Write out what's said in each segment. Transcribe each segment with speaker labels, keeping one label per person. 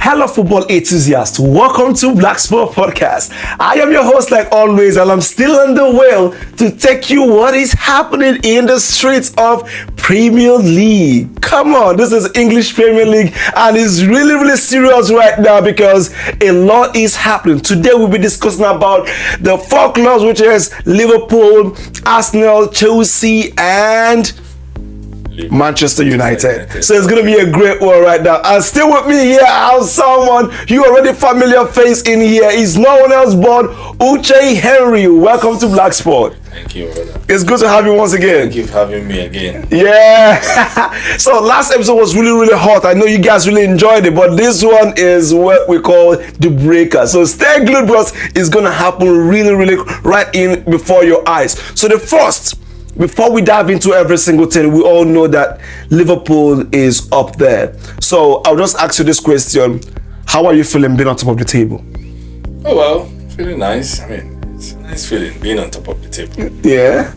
Speaker 1: Hello, football enthusiasts. Welcome to Black Sport Podcast. I am your host, like always, and I'm still on the wheel to take you what is happening in the streets of Premier League. Come on, this is English Premier League, and it's really serious right now because a lot is happening. Today, we'll be discussing about the four clubs, which is Liverpool, Arsenal, Chelsea, and Manchester United. So it's going to be a great one right now. And still with me here, I have someone you already familiar face in here. Is no one else but Uche Henry. Welcome to Black Sport.
Speaker 2: Thank you, brother.
Speaker 1: It's good to have you once again.
Speaker 2: Thank you for having me again.
Speaker 1: Yeah. So last episode was really hot. I know you guys really enjoyed it, but this one is what we call the breaker. So stay glued because it's going to happen really right in before your eyes. So the first, before we dive into every single thing, we all know that Liverpool is up there. So I'll just ask you this question. How are you feeling being on top of the table?
Speaker 2: Oh, well, feeling nice. I mean, it's a nice feeling being on top of the table.
Speaker 1: Yeah?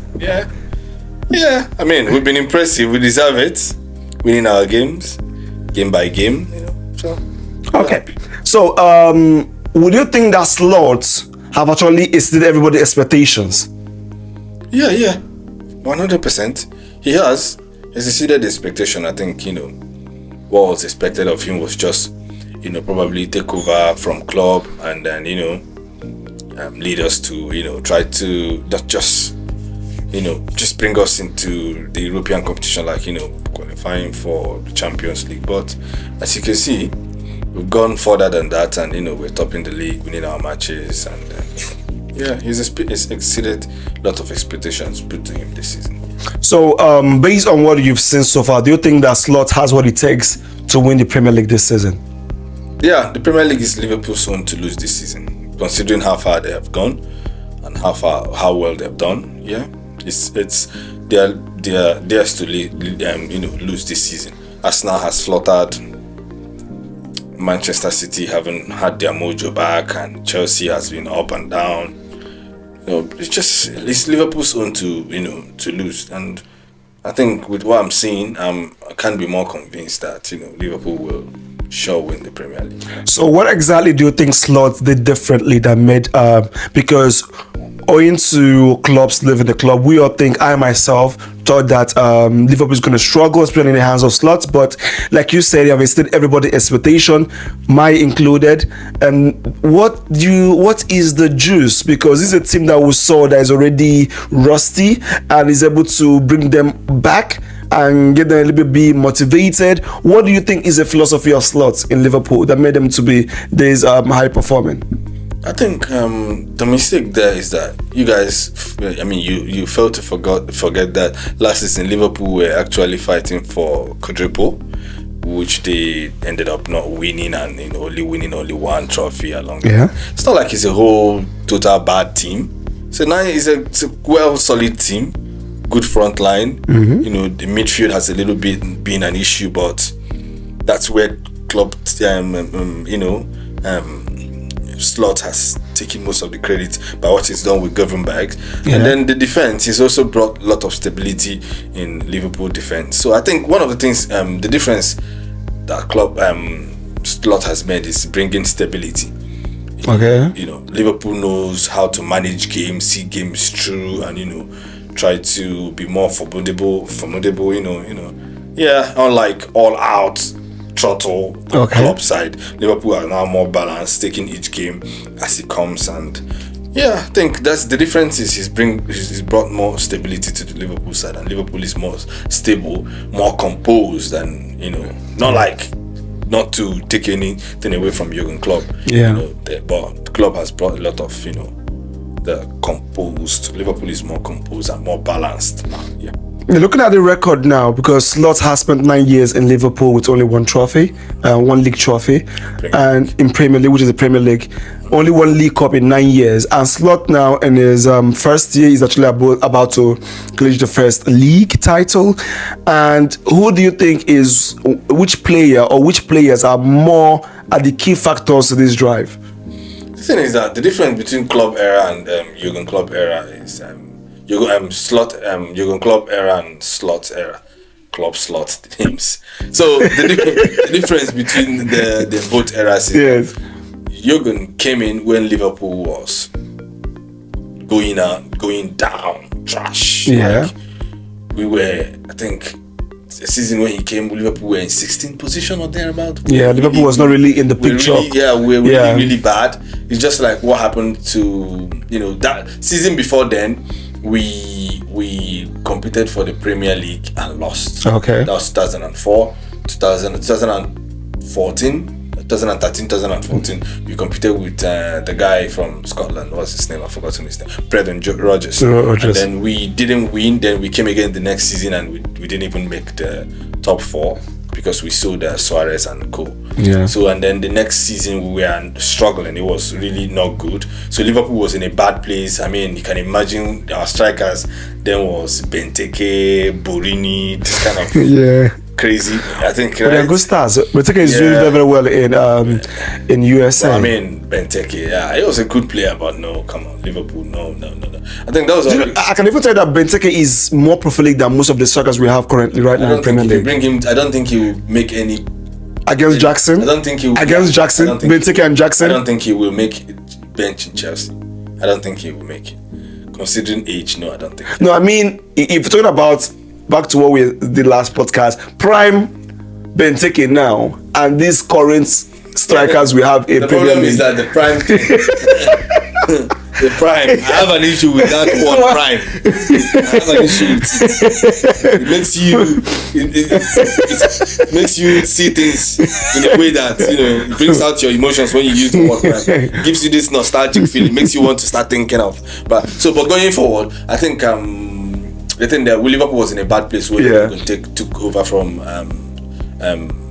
Speaker 2: Yeah. I mean, we've been impressive. We deserve it. Winning our games, game by game, So,
Speaker 1: okay. So, would you think that slots have actually exceeded everybody's expectations?
Speaker 2: Yeah. 100%. He has. He's exceeded the expectation. I think, what was expected of him was just, probably take over from club and then, lead us to, try to not just, just bring us into the European competition, like, qualifying for the Champions League. But as you can see, we've gone further than that and, we're topping the league, winning our matches and he's exceeded a lot of expectations put to him this season. So,
Speaker 1: based on what you've seen so far, do you think that Slot has what it takes to win the Premier League this season?
Speaker 2: Yeah, the Premier League is Liverpool's own to lose this season, considering how far they have gone and how well they have done. Yeah, it's theirs to lose this season. Arsenal has slaughtered. Manchester City haven't had their mojo back, and Chelsea has been up and down. It's Liverpool's own to lose, and I think with what I'm seeing, I can't be more convinced that Liverpool will sure win the Premier League.
Speaker 1: So what exactly do you think Slot did differently that made because owing to clubs living the club, we all think, I myself thought that Liverpool is going to struggle, especially in the hands of Slots. But like you said, you have exceeded everybody's expectation, my included. And what is the juice? Because this is a team that we saw that is already rusty and is able to bring them back and get them a little bit motivated. What do you think is the philosophy of Slots in Liverpool that made them to be this high performing?
Speaker 2: I think the mistake there is that you guys, you failed to forget that last season Liverpool were actually fighting for quadruple, which they ended up not winning and only winning one trophy along.
Speaker 1: Yeah,
Speaker 2: it's not like it's a whole total bad team. So now it's a well solid team, good front line.
Speaker 1: Mm-hmm.
Speaker 2: The midfield has a little bit been an issue, but that's where club Slot has taken most of the credit by what he's done with Governbags. Yeah. And then the defense, he's also brought a lot of stability in Liverpool defense. So I think one of the things, the difference that club Slot has made is bringing stability.
Speaker 1: Okay.
Speaker 2: Liverpool knows how to manage games, see games through, and try to be more formidable. Yeah, unlike all out throttle club side, Liverpool are now more balanced, taking each game as it comes, and I think that's the difference. Is he's brought more stability to the Liverpool side, and Liverpool is more stable, more composed, and not to take anything away from Jurgen Klopp. But the club has brought a lot of the composed. Liverpool is more composed and more balanced now. Yeah.
Speaker 1: Looking at the record now, because Slot has spent 9 years in Liverpool with only one trophy, one league trophy, and in Premier League, which is the Premier League, only one League Cup in 9 years. And Slot now in his first year is actually about to clinch the first league title. And who do you think which players are more at the key factors to this drive?
Speaker 2: The thing is that the difference between club era and Jurgen Klopp era is Jurgen Klopp era and Slot era. club slot names. So the difference between the both eras is Jurgen came in when Liverpool was going down, trash.
Speaker 1: Yeah.
Speaker 2: Like, we were, I think, the season when he came, Liverpool were in 16th position or thereabout.
Speaker 1: Yeah, Liverpool was not really in the picture.
Speaker 2: We're really bad. It's just like what happened to, that season before then, we competed for the Premier League and lost.
Speaker 1: Okay.
Speaker 2: That was 2004, 2013, 2014. We competed with the guy from Scotland. What's his name? I've forgotten his name. Brendan Rodgers. And then we didn't win. Then we came again the next season and we didn't even make the top 4 because we sold Suarez and co.
Speaker 1: Yeah.
Speaker 2: So and then the next season we were struggling. It was really not good. So Liverpool was in a bad place. I mean, you can imagine our strikers. Then was Benteke, Borini, this kind of crazy. I think
Speaker 1: they're good stars. Benteke is doing very, very well in USA.
Speaker 2: Well, I mean, Benteke, he was a good player, but no, come on, Liverpool, no. I think that was.
Speaker 1: I can even tell you that Benteke is more prolific than most of the strikers we have currently now in Premier League.
Speaker 2: Bring him. I don't think he will make any.
Speaker 1: Against Jackson.
Speaker 2: I don't think he will.
Speaker 1: Against Jackson, Benteke and Jackson.
Speaker 2: I don't think he will make bench in Chelsea. I don't think he will make it. Considering age, no, I don't think.
Speaker 1: No, I mean, if you're talking about back to what we did last podcast, prime Benteke now, and these current strikers we have in Premier League.
Speaker 2: The problem is that the prime. The prime. I have an issue with that word prime. I have an issue with it. It makes you see things in a way that it brings out your emotions when you use the word prime. It gives you this nostalgic feeling, makes you want to start thinking of. But going forward, I think that Liverpool was in a bad place when Jurgen took over from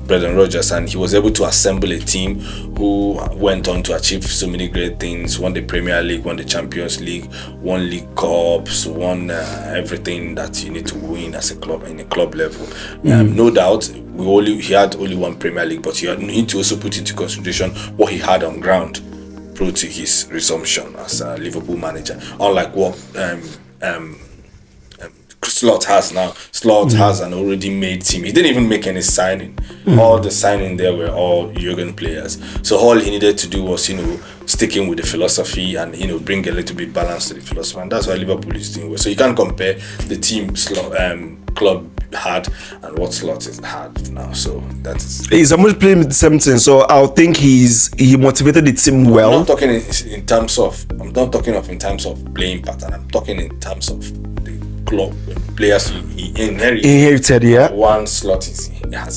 Speaker 2: Brendan Rodgers, and he was able to assemble a team who went on to achieve so many great things. Won the Premier League, won the Champions League, won League Cups, won everything that you need to win as a club in a club level. No doubt, he had only one Premier League, but you need to also put into consideration what he had on ground prior to his resumption as a Liverpool manager. Unlike what Slot has now. Slot has an already made team. He didn't even make any signing. All the signing there were all Jurgen players. So all he needed to do was, sticking with the philosophy and, bring a little bit balance to the philosophy. And that's why Liverpool is doing well. So you can't compare the team club had and what Slot is had now. So that is.
Speaker 1: He's almost playing the same thing. So I think he motivated the team well.
Speaker 2: I'm not talking in terms of playing pattern. I'm talking in terms of club players he inherited. One Slot has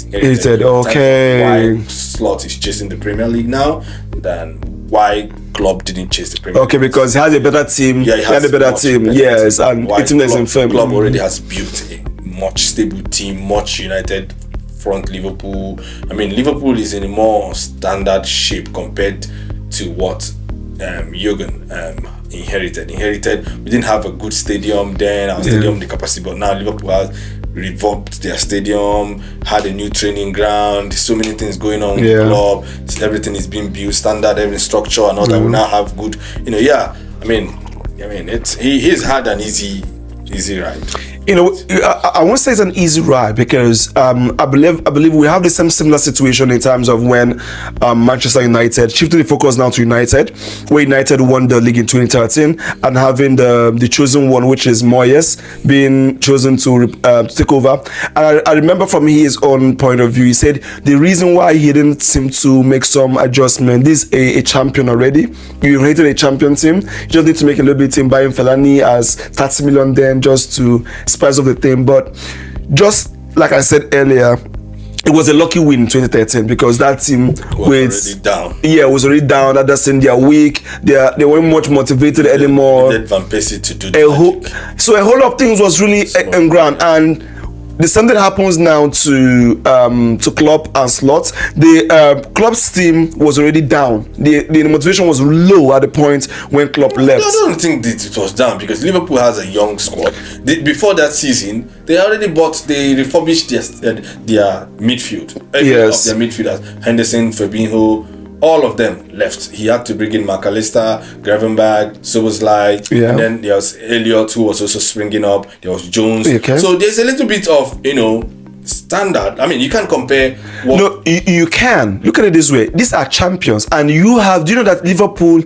Speaker 2: inherited.
Speaker 1: Okay.
Speaker 2: Why Slot is chasing the Premier League now than why Klopp didn't chase the Premier League.
Speaker 1: Okay, because he has a better team.
Speaker 2: Yeah,
Speaker 1: he had a better team. Yes, and the team is in firm.
Speaker 2: Klopp already has built a much stable team, much united front. Liverpool. I mean, Liverpool is in a more standard shape compared to what Jurgen inherited. We didn't have a good stadium then. Our stadium, the capacity, but now Liverpool has revamped their stadium, had a new training ground. So many things going on with the club. Everything is being built, standard, every structure, and all that. We now have good. I mean, he's had an easy ride.
Speaker 1: I won't say it's an easy ride because I believe we have the same similar situation in terms of when Manchester United shifted the focus now to United, where United won the league in 2013 and having the chosen one, which is Moyes, being chosen to take over. And I remember from his own point of view, he said the reason why he didn't seem to make some adjustment. This is a champion already. You inherited a champion team. You just need to make a little bit in buying Fellaini as 30 million then just to spice of the thing. But just like I said earlier, it was a lucky win in 2013 because that team was already down. That's their week. They weren't much motivated anymore.
Speaker 2: Needed Van Persie to do the
Speaker 1: so a whole lot of things was really in ground. And the same thing happens now to Klopp and Slot. The Klopp's team was already down. The motivation was low at the point when Klopp left.
Speaker 2: I don't think it was down because Liverpool has a young squad. Before that season, they refurbished their midfield. Of their midfielders, Henderson, Fabinho, all of them left. He had to bring in McAllister, Gravenberch, Szoboszlai, and then there was Elliott who was also springing up. There was Jones. So there's a little bit of standard. I mean, you can't compare.
Speaker 1: No, you can. Look at it this way. These are champions. And do you know that Liverpool,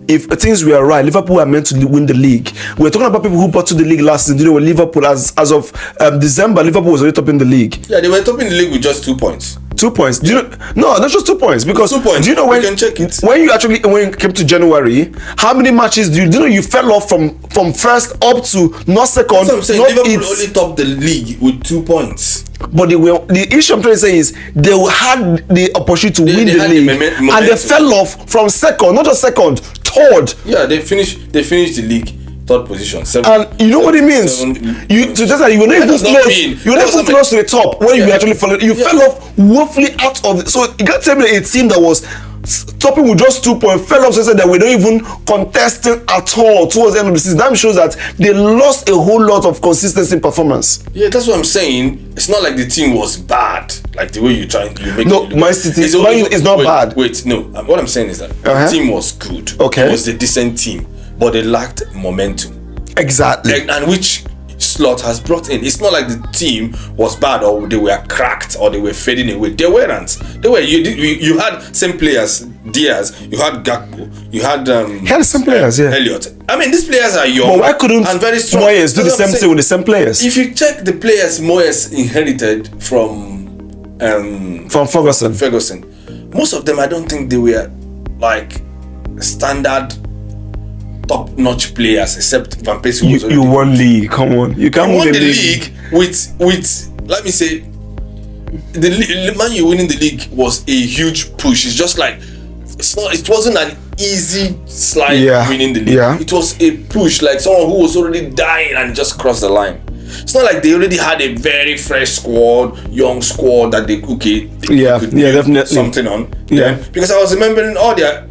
Speaker 1: if things were right, Liverpool are meant to win the league. We're talking about people who bought to the league last season. With Liverpool, as of December, Liverpool was already top in the league.
Speaker 2: Yeah, they were top in the league with just 2 points.
Speaker 1: 2 points. Do you know? No, not just 2 points. Because
Speaker 2: 2 points.
Speaker 1: Do you know when
Speaker 2: you can check it.
Speaker 1: When it came to January, how many matches do you know you fell off from first up to not second?
Speaker 2: That's what I'm saying.
Speaker 1: Not
Speaker 2: Liverpool only topped the league with 2 points.
Speaker 1: But the issue I'm trying to say is they had the opportunity to win the league, and they fell off from second, not just second, third.
Speaker 2: Yeah, they finished the league third position.
Speaker 1: And you know what it means? You not even close. You're not even close to the top when you actually fell. You fell off woefully out of it. So you can't tell me that a team that was stopping with just 2 points fell off, so that we don't even contesting at all towards the end of the season. That shows that they lost a whole lot of consistency in performance.
Speaker 2: Yeah, that's what I'm saying. It's not like the team was bad, like the way you make
Speaker 1: no,
Speaker 2: it.
Speaker 1: My City is not bad.
Speaker 2: Wait, no. What I'm saying is that the team was good.
Speaker 1: Okay.
Speaker 2: It was a decent team, but they lacked momentum.
Speaker 1: Exactly.
Speaker 2: And which Slot has brought in. It's not like the team was bad or they were cracked or they were fading away. They weren't. They were. You had same players. Diaz. You had Gakpo. You had
Speaker 1: some players. Yeah.
Speaker 2: Elliot. I mean, these players are young.
Speaker 1: But why couldn't
Speaker 2: and very strong.
Speaker 1: Moyes do the same thing with the same players?
Speaker 2: If you check the players Moyes inherited from Ferguson, most of them I don't think they were like standard top-notch players, except Van Persie.
Speaker 1: You won league. Come on, you can't
Speaker 2: win the league with. Let me say, the Man U winning the league was a huge push. It's just like it wasn't an easy slide winning the league.
Speaker 1: Yeah.
Speaker 2: It was a push, like someone who was already dying and just crossed the line. It's not like they already had a very fresh squad, young squad that they could
Speaker 1: definitely
Speaker 2: something on.
Speaker 1: Yeah,
Speaker 2: because I was remembering all their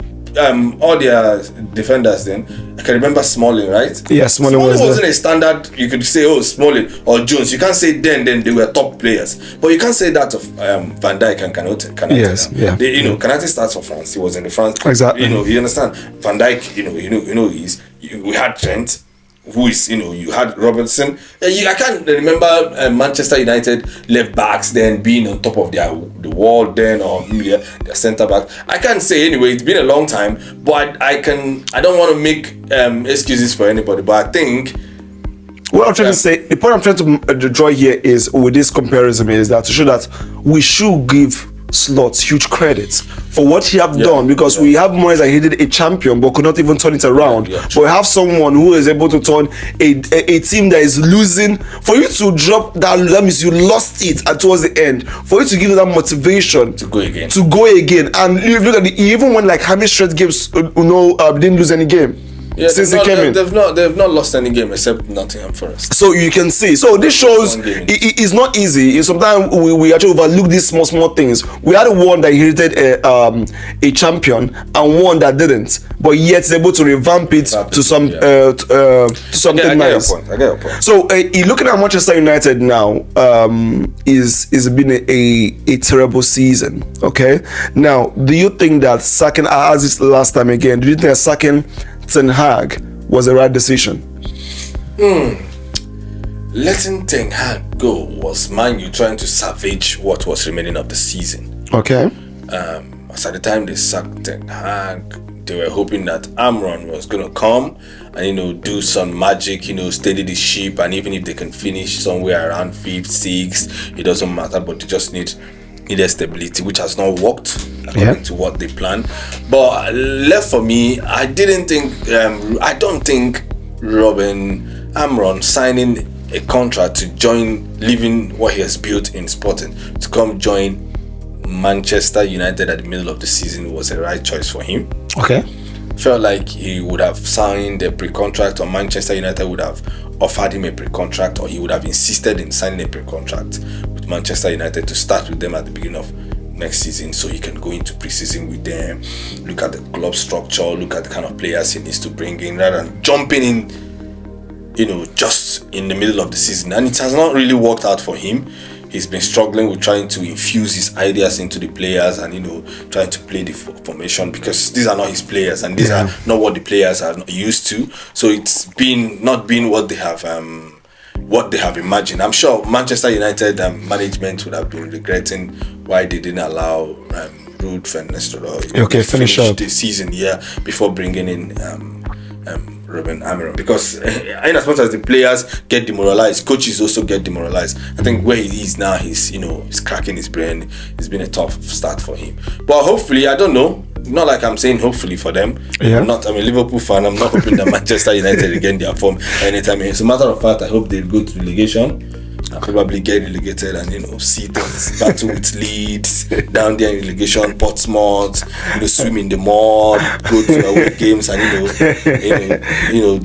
Speaker 2: defenders then. I can remember Smalling, right?
Speaker 1: Yeah, Smalling
Speaker 2: wasn't a standard. You could say, Smalling or Jones. You can't say then they were top players, but you can't say that of Van Dijk and Kanate.
Speaker 1: Yes, yeah.
Speaker 2: Kanate starts for France. He was in the France.
Speaker 1: Exactly.
Speaker 2: You understand? Van Dijk. We had Trent, who is, you had Robertson. I can't remember Manchester United left backs then being on top of the wall then, or their centre back. I can't say anyway. It's been a long time, but I don't want to make excuses for anybody. But I think
Speaker 1: what I'm trying to say, the point I'm trying to draw here is with this comparison is that to show that we should give Slot huge credit for what he have done, because we have Moyes that he did a champion but could not even turn it around. But we have someone who is able to turn a team that is losing. For you to drop that means you lost it towards the end. For you to give that motivation
Speaker 2: to go again.
Speaker 1: And you look at even when like Hamish Strait games, didn't lose any game.
Speaker 2: Yeah,
Speaker 1: since he came in,
Speaker 2: they've not lost any game except Nottingham Forest.
Speaker 1: So you can see. So this shows it's not easy. Sometimes we actually overlook these small things. We had one that inherited a champion and one that didn't, but yet is able to revamp it to something nice.
Speaker 2: I get your point.
Speaker 1: So looking at Manchester United now, is been a terrible season. Okay. Now, do you think that sacking, as this last time again, do you think that sacking Ten Hag was the right decision?
Speaker 2: Letting Ten Hag go was Man U trying to salvage what was remaining of the season.
Speaker 1: Okay.
Speaker 2: As at the time they sacked Ten Hag, they were hoping that Amron was going to come and do some magic, steady the ship, and even if they can finish somewhere around 5th, 6th, it doesn't matter, but they just needed stability, which has not worked according to what they planned. But left for me, I don't think Robin Amron signing a contract to join, leaving what he has built in Sporting to come join Manchester United at the middle of the season was the right choice for him.
Speaker 1: Okay.
Speaker 2: Felt like he would have signed a pre-contract, or Manchester United would have offered him a pre-contract, or he would have insisted in signing a pre-contract with Manchester United to start with them at the beginning of next season, so he can go into pre-season with them, look at the club structure, look at the kind of players he needs to bring in, rather than jumping in, just in the middle of the season. And it has not really worked out for him. He's been struggling with trying to infuse his ideas into the players and, trying to play the formation, because these are not his players and these are not what the players are used to. So it's not been what they have what they have imagined. I'm sure Manchester United management would have been regretting why they didn't allow Ruud van Nistelrooy
Speaker 1: finish up
Speaker 2: the season before bringing in Ruben Amorim, because in as much as the players get demoralized, coaches also get demoralized. I think where he is now, he's cracking his brain. It's been a tough start for him, but hopefully, I don't know. Not like I'm saying hopefully for them. I'm a Liverpool fan. I'm not hoping that Manchester United regain their form anytime. As a matter of fact, I hope they go to relegation. I'll probably get relegated and see things battle with Leeds down there in relegation, Portsmouth, swim in the mud, go to away games and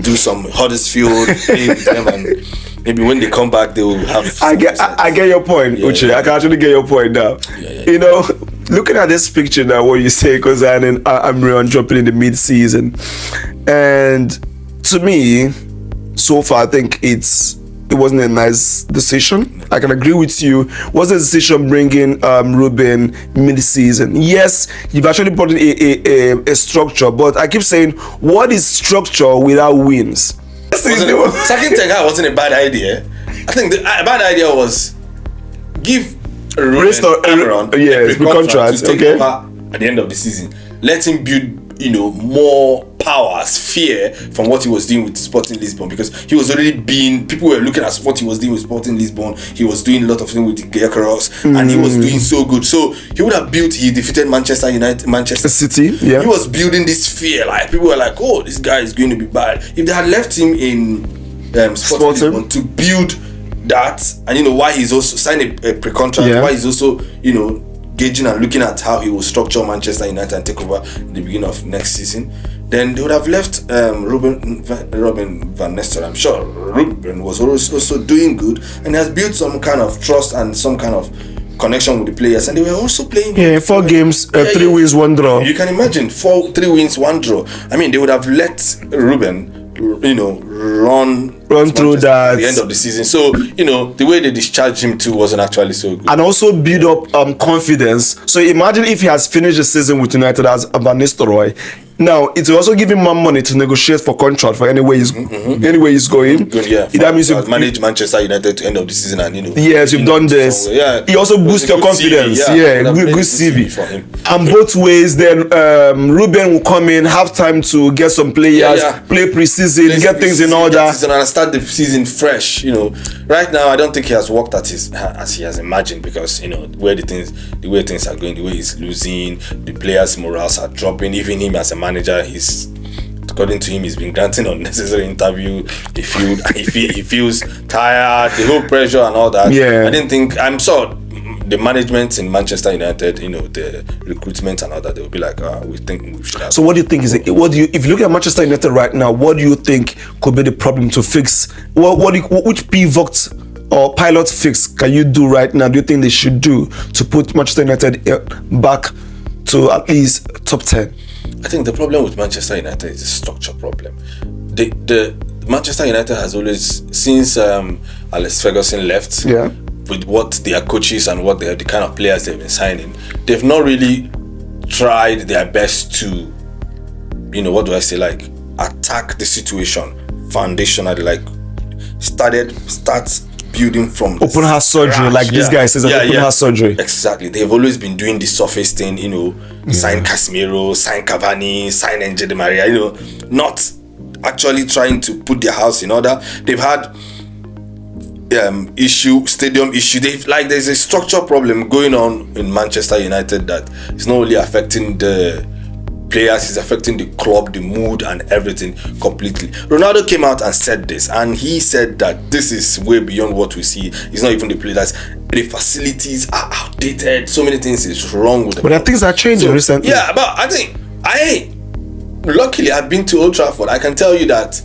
Speaker 2: do some Huddersfield, play with them, and maybe when they come back they will have.
Speaker 1: I get your point, Uche. I can actually get your point now. Looking at this picture now, what you say, because I'm dropping in the mid-season, and to me, so far I think it wasn't a nice decision. I can agree with you. Was the decision bringing Ruben mid-season? Yes, you've actually put in a structure, but I keep saying, what is structure without wins?
Speaker 2: Sacking Ten Hag wasn't a bad idea. I think the bad idea was give Ruben Amorim a contract to take over at the end of the season. Let him build more powers, fear from what he was doing with Sporting Lisbon, because he was already people were looking at what he was doing with Sporting Lisbon. He was doing a lot of things with the Gearcross, and he was doing so good. So he would have he defeated Manchester City.
Speaker 1: Yeah.
Speaker 2: He was building this fear. Like people were like, oh, this guy is going to be bad. If they had left him in Sporting Lisbon to build that, and why he's also signed a pre-contract, why he's also gauging and looking at how he will structure Manchester United and take over at the beginning of next season, then they would have left Ruben van Nistelrooy. I'm sure Ruben was also doing good and has built some kind of trust and some kind of connection with the players, and they were also playing.
Speaker 1: 4 games, 3 wins, 1 draw.
Speaker 2: You can imagine 3 wins, 1 draw. I mean, they would have let Ruben run
Speaker 1: through that
Speaker 2: at the end of the season. So the way they discharged him too wasn't actually so good,
Speaker 1: and also build up confidence. So imagine if he has finished the season with United as Van Nistelrooy. Now it will also give him more money to negotiate for contract for anywhere he's going.
Speaker 2: Good, yeah.
Speaker 1: That means you
Speaker 2: manage Manchester United to end of the season, and
Speaker 1: yes, you've done this.
Speaker 2: Yeah,
Speaker 1: he also boosts your confidence. Good CV for him. And both ways, then Ruben will come in, have time to get some players, play pre-season, get things in order,
Speaker 2: and start the season fresh. Right now I don't think he has worked as he has imagined, because the way things are going, the way he's losing, the players' morals are dropping. Even him as a manager, according to him, he's been granting unnecessary interview. He feels tired, the whole pressure and all that. I'm sure the management in Manchester United, the recruitment and all that, they will be like, we think we should have.
Speaker 1: So what do you think if you look at Manchester United right now, what do you think could be the problem to fix? Which pivot or pilot fix can you do right now? Do you think they should do to put Manchester United back to at least top 10?
Speaker 2: I think the problem with Manchester United is a structure problem. The Manchester United has always, since Alex Ferguson left, with what their coaches and what the kind of players they've been signing, they've not really tried their best to, attack the situation foundationally, start building from
Speaker 1: open heart surgery, like this guy says, open heart surgery.
Speaker 2: Exactly. They've always been doing the surface thing, sign Casemiro, sign Cavani, sign Angel Di Maria, not actually trying to put their house in order. They've had stadium issue. There's a structural problem going on in Manchester United that is not only affecting the players, it's affecting the club, the mood and everything completely. Ronaldo came out and said this, and he said that this is way beyond what we see. It's not even the players, the facilities are outdated, so many things is wrong with them.
Speaker 1: But things are changing recently.
Speaker 2: Yeah, but I think luckily I've been to Old Trafford. I can tell you that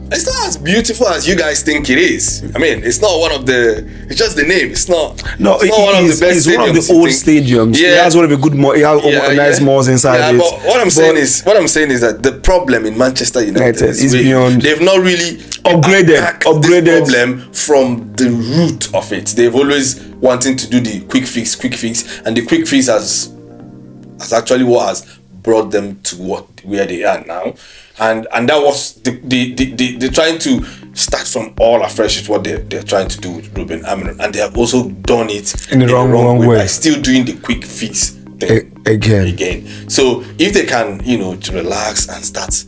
Speaker 2: it's not as beautiful as you guys think it is. I mean, it's just the name. It's not one of the best stadiums.
Speaker 1: It's one of the old stadiums. Yeah. It has one of the good malls. It has nice malls inside it.
Speaker 2: But what I'm saying is that the problem in Manchester United is
Speaker 1: beyond.
Speaker 2: They've not really upgraded this problem from the root of it. They've always wanting to do the quick fix, and the quick fix has actually what has brought them to where they are now, and that was the trying to start from all afresh is what they're trying to do with Ruben Amorim, and they have also done it
Speaker 1: in the wrong way
Speaker 2: by still doing the quick fix thing again. So if they can, relax and start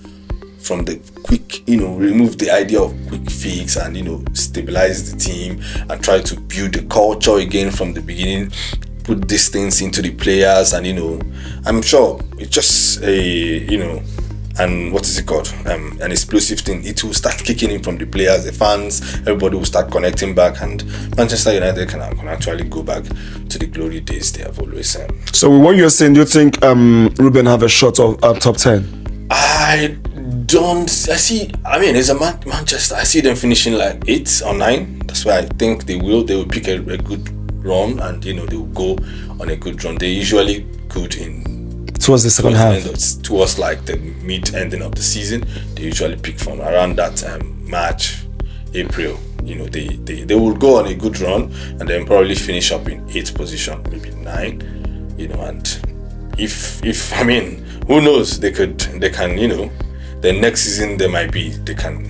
Speaker 2: from the quick, remove the idea of quick fix and stabilize the team and try to build the culture again from the beginning, put these things into the players, and I'm sure it's just a and what is it called, an explosive thing. It will start kicking in from the players, the fans, everybody will start connecting back, and Manchester United can actually go back to the glory days they have always.
Speaker 1: So what you're saying, do you think Ruben have a shot of top 10?
Speaker 2: I see. I mean, it's a Manchester. I see them finishing like 8 or 9. That's why I think they will pick a good run, and they will go on a good run. They usually good
Speaker 1: towards the second half,
Speaker 2: towards like the mid ending of the season. They usually pick from around that March, April. They will go on a good run and then probably finish up in 8th position, maybe 9. And if I mean, who knows? They can. The next season they can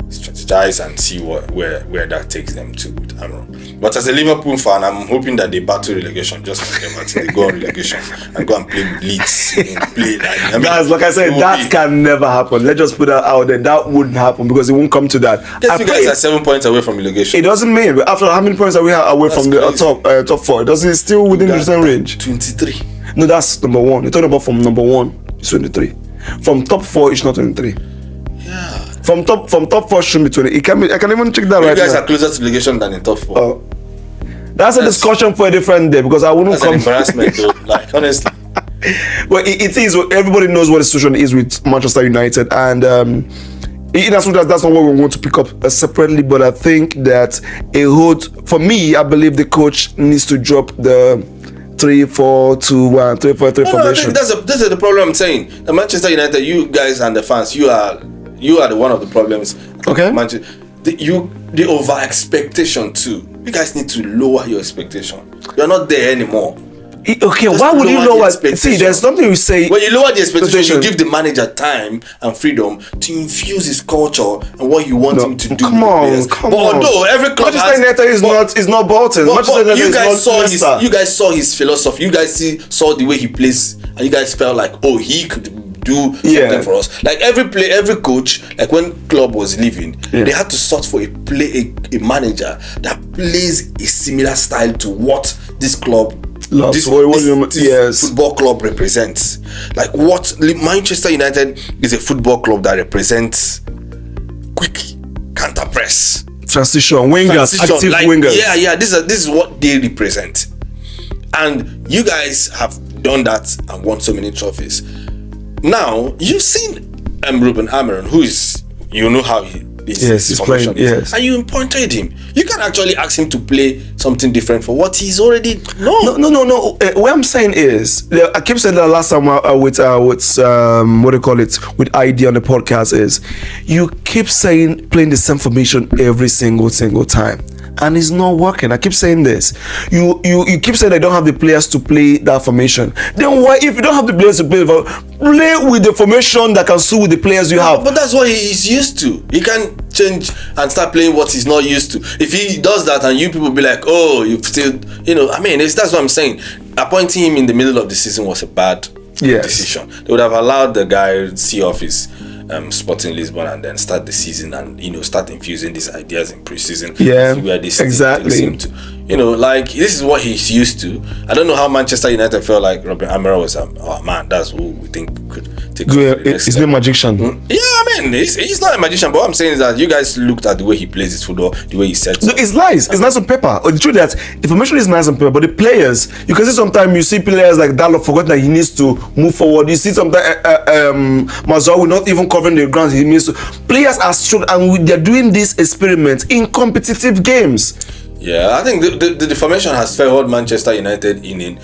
Speaker 2: strategize and see where that takes them to with Amorim. But as a Liverpool fan, I'm hoping that they battle relegation just like Everton. They go on relegation and go and play with Leeds.
Speaker 1: Guys, like I said, that can never happen. Let's just put that out there. That wouldn't happen because it won't come to that.
Speaker 2: Yes, you guys are 7 points away from relegation.
Speaker 1: It doesn't mean after how many points are we away from the top 4? Does it still within the same range?
Speaker 2: 23.
Speaker 1: No, that's number 1. You're talking about from number 1, it's 23. From top 4, it's not 23.
Speaker 2: Yeah.
Speaker 1: From top 4 should be 20. I can even check that right now.
Speaker 2: You guys are closer to relegation than in top 4.
Speaker 1: That's a discussion for a different day because I wouldn't come.
Speaker 2: That's an embarrassment though, like honestly.
Speaker 1: Well, it is. Everybody knows what the situation is with Manchester United, and that's not what we want to pick up separately. But I think that for me, I believe the coach needs to drop the 3-4-2-1, 3-4-3 formation.
Speaker 2: I think this is the problem I'm saying. The Manchester United, you guys and the fans, you are the one of the problems.
Speaker 1: Okay.
Speaker 2: The over expectation too. You guys need to lower your expectation. You're not there anymore.
Speaker 1: Okay, why would you lower? See, there's something you say.
Speaker 2: When you lower the expectation, you give the manager time and freedom to infuse his culture and what you want him to do.
Speaker 1: Come on.
Speaker 2: But although every club
Speaker 1: Manchester United is not Bolton.
Speaker 2: You guys saw his philosophy. You guys saw the way he plays, and you guys felt like, oh, he could do something for us. Like every coach, like when Klopp was leaving, they had to sort for a manager that plays a similar style to what this club. This football club represents. Like what Manchester United is a football club that represents quick counter press,
Speaker 1: transition wingers, active wingers.
Speaker 2: Yeah. This is what they represent, and you guys have done that and won so many trophies. Now you've seen Ruben Amorim, who is how he's playing, and you appointed him. You can actually ask him to play something different for what he's already known.
Speaker 1: No. What I'm saying is, I keep saying that last time with with ID on the podcast is, you keep saying playing the same formation every single time. And it's not working. I keep saying this. You keep saying I don't have the players to play that formation. Then why, if you don't have the players to play with the formation that can suit with the players you have?
Speaker 2: But that's what he's used to. He can change and start playing what he's not used to. If he does that and you people be like, oh, you've still, that's what I'm saying. Appointing him in the middle of the season was a bad decision. They would have allowed the guy to see off his Sporting Lisbon and then start the season and start infusing these ideas in pre-season. Where this
Speaker 1: exactly.
Speaker 2: Like this is what he's used to. I don't know how Manchester United felt like Ruben Amorim was. Oh man, that's who we think could take.
Speaker 1: He's no magician.
Speaker 2: Yeah, I mean, he's not a magician. But what I'm saying is that you guys looked at the way he plays his football, the way he sets.
Speaker 1: No, it's nice. It's nice on paper. The truth is that the formation is nice on paper, but the players, you can see sometimes you see players like Dalot forgot that he needs to move forward. You see sometimes Mazraoui will not even covering the ground. He needs to. Players are strong, and they're doing these experiments in competitive games.
Speaker 2: Yeah, I think the formation has favored Manchester United in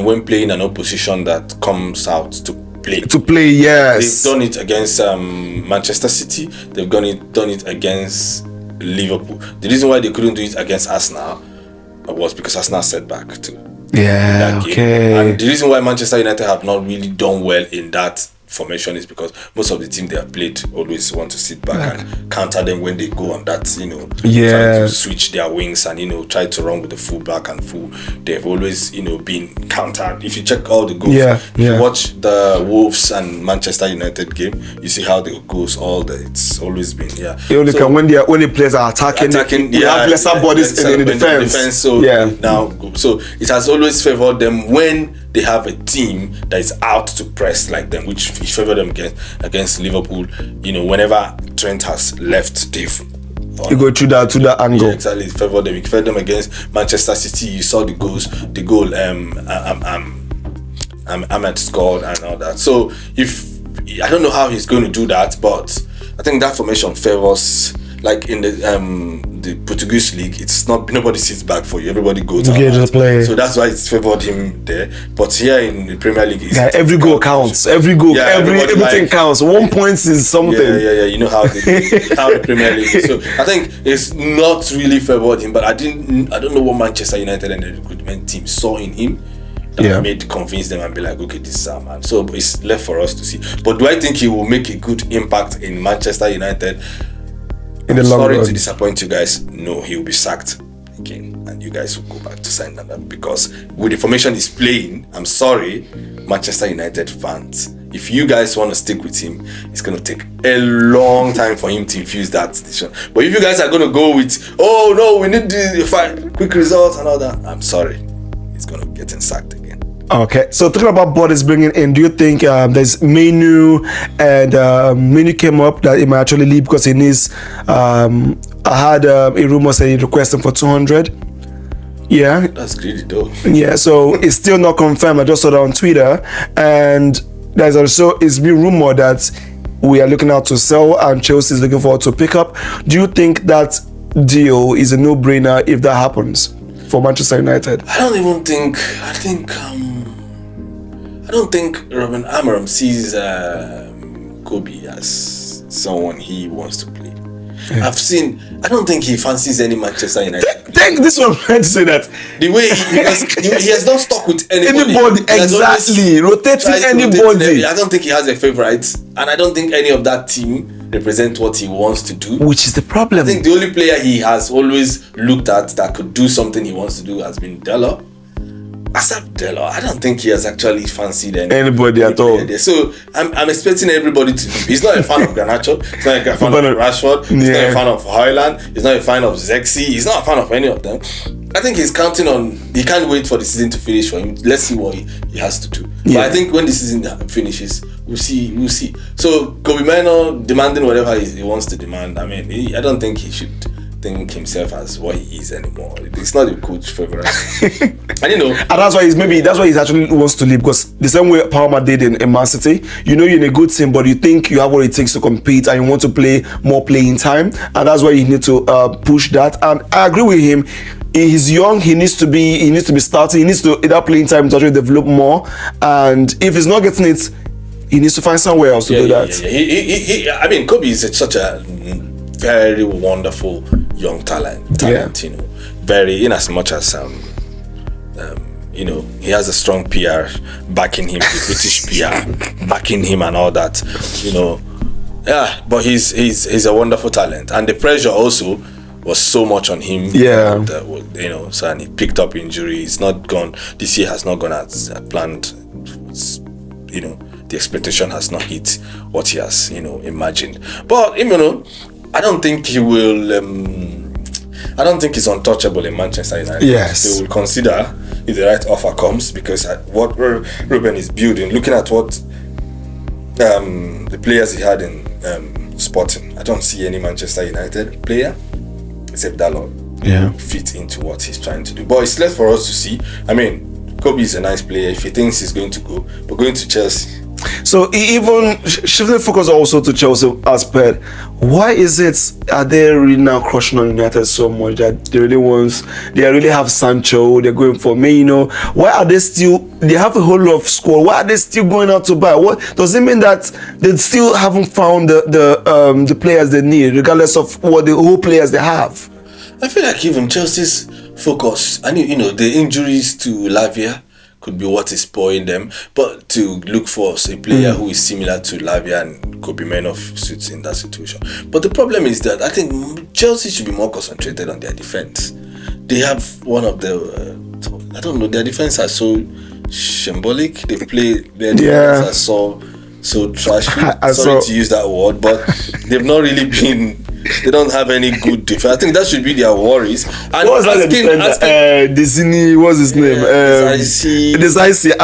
Speaker 2: when playing an opposition that comes out to play.
Speaker 1: Yes,
Speaker 2: they've done it against Manchester City. They've done it against Liverpool. The reason why they couldn't do it against Arsenal was because Arsenal set back too.
Speaker 1: Yeah,
Speaker 2: that game.
Speaker 1: okay.
Speaker 2: And the reason why Manchester United have not really done well in that formation is because most of the team they have played always want to sit back and counter them when they go on that, try to switch their wings and, try to run with the full back and full. They've always, been countered. If you check all the goals, if you watch the Wolves and Manchester United game, you see how the goals, it's always been,
Speaker 1: You only can when the players are attacking you have lesser bodies in the defense.
Speaker 2: So it has always favored them when they have a team that is out to press like them, which favored them against Liverpool. Whenever Trent has left,
Speaker 1: you go through that angle.
Speaker 2: Yeah, exactly. It favored them against Manchester City. You saw the goal. Ahmed scored and all that. So I don't know how he's going to do that, but I think that formation favors. Like in the Portuguese league, it's not, nobody sits back for you. Everybody goes out. So that's why it's favored him there. But here in the Premier League,
Speaker 1: every goal counts. Every goal, everything counts. 1 point is something.
Speaker 2: Yeah. You know how the Premier League is. So I think it's not really favored him. But I don't know what Manchester United and the recruitment team saw in him that made convince them and be like, okay, this is our man. So it's left for us to see. But do I think he will make a good impact in Manchester United? Sorry to disappoint you guys. No, he will be sacked again, and you guys will go back to sign them because with the formation he's playing, I'm sorry, Manchester United fans. If you guys want to stick with him, it's going to take a long time for him to infuse that decision. But if you guys are going to go with, oh no, we need the quick results and all that, I'm sorry, he's going to get sacked again.
Speaker 1: Okay, so talking about bodies bringing in, do you think there's Menu and Menu came up that he might actually leave because he needs? I had a rumor saying he requesting for 200. Yeah,
Speaker 2: that's greedy though.
Speaker 1: Yeah, so it's still not confirmed. I just saw that on Twitter, and there's also it's been rumored that we are looking out to sell, and Chelsea is looking forward to pick up. Do you think that deal is a no-brainer if that happens for Manchester United?
Speaker 2: I don't think Ruben Amorim sees Kobe as someone he wants to play. Yeah. I don't think he fancies any Manchester United.
Speaker 1: Think this one trying to say that
Speaker 2: the way he has not stuck with anybody.
Speaker 1: Exactly, rotating anybody.
Speaker 2: I don't think he has a favorite, and I don't think any of that team represent what he wants to do.
Speaker 1: Which is the problem.
Speaker 2: I think the only player he has always looked at that could do something he wants to do has been Delor. Asap Delor, I don't think he has actually fancied
Speaker 1: anybody at all.
Speaker 2: So I'm expecting everybody to. He's not a fan of Garnacho. He's not a fan of Rashford. He's not a fan of Højlund. He's not a fan of Zexi. He's not a fan of any of them. I think he's counting on. He can't wait for the season to finish for him. Let's see what he has to do. Yeah. But I think when the season finishes, we'll see. So Kobe Mino demanding whatever he wants to demand. I mean, I don't think he should think himself as what he is anymore. It's not a coach favorite. And
Speaker 1: that's why he's actually wants to leave, because the same way Palmer did in Man City, you're in a good team, but you think you have what it takes to compete and you want to play more playing time, and that's why you need to push that. And I agree with him. He's young. He needs to be starting. He needs to that playing time to actually develop more. And if he's not getting it, he needs to find somewhere else to do that.
Speaker 2: I mean, Kobe is such a very wonderful young talent. Very, in as much as he has a strong PR backing him, the British PR backing him and all that. But he's a wonderful talent, and the pressure also was so much on him. So and he picked up injury. It's not gone. This year has not gone as planned. The expectation has not hit what he has imagined. But I don't think he will. I don't think he's untouchable in Manchester United.
Speaker 1: Yes,
Speaker 2: they will consider if the right offer comes, because what Ruben is building, looking at what the players he had in Sporting, I don't see any Manchester United player except Dalot fit into what he's trying to do. But it's left for us to see. I mean, Kobe is a nice player. If he thinks he's going to go, but going to Chelsea.
Speaker 1: So even shifting focus also to Chelsea aspect, why is it are they really now crushing on United so much that they really have Sancho, they're going for Mino? Why are they have a whole lot of squad? Why are they still going out to buy? What does it mean that they still haven't found the players they need, regardless of what the whole players they have?
Speaker 2: I feel like even Chelsea's focus. And the injuries to Lavia could be what is spoiling them, but to look for a player who is similar to Lavia and could be men of suits in that situation. But the problem is that I think Chelsea should be more concentrated on their defense. They have one of the I don't know, their defense are so shambolic. They play their defense are so trashy. Sorry to use that word, but they've not really been. They don't have any good defense. I think that should be their worries. And
Speaker 1: what was that Disney, what's his name? Decisive.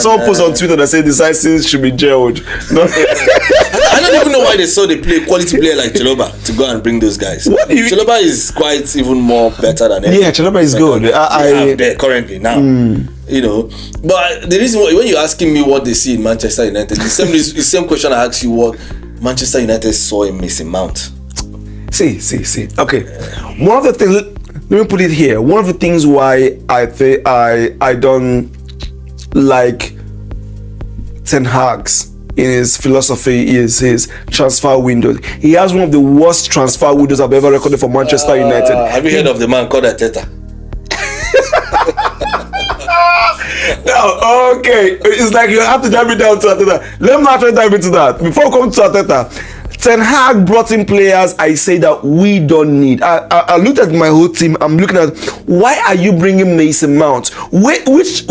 Speaker 1: Someone posted on Twitter that said Decisive should be jailed. No.
Speaker 2: I don't even know why they saw they play quality player like Chalobah to go and bring those guys. Chalobah is quite even more better than anything.
Speaker 1: Yeah, Chalobah is good.
Speaker 2: I there currently now. But the reason why, when you're asking me what they see in Manchester United, the same question I asked you what Manchester United saw in Mason Mount.
Speaker 1: See. Okay. One of the things, let me put it here. One of the things why I think I don't like Ten Hag's in his philosophy is his transfer window. He has one of the worst transfer windows I've ever recorded for Manchester United.
Speaker 2: Have you heard of the man called Arteta?
Speaker 1: No, okay. It's like you have to dive it down to Arteta. Let me not dive into that. Before I come to Arteta, Ten Hag brought in players I say that we don't need. I looked at my whole team. I'm looking at, why are you bringing Mason Mount? Which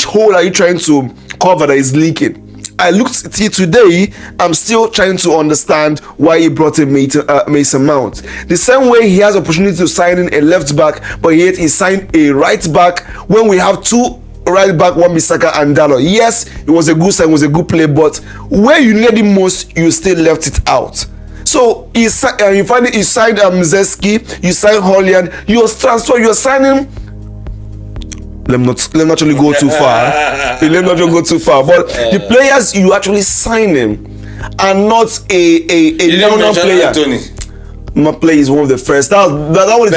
Speaker 1: hole are you trying to cover that is leaking? I looked at it today. I'm still trying to understand why he brought in Mason Mount. The same way he has opportunity to sign in a left back, but yet he signed a right back when we have two right back, Wan-Bissaka and Dalot. Yes, it was a good sign, it was a good play, but where you needed it most, you still left it out. So you signed Zeski, you signed Holland, you're signing. Let me not actually go too far. Let me not go too far. But the players you actually signing are not a known player.
Speaker 2: Anthony.
Speaker 1: My play is one of the first. That one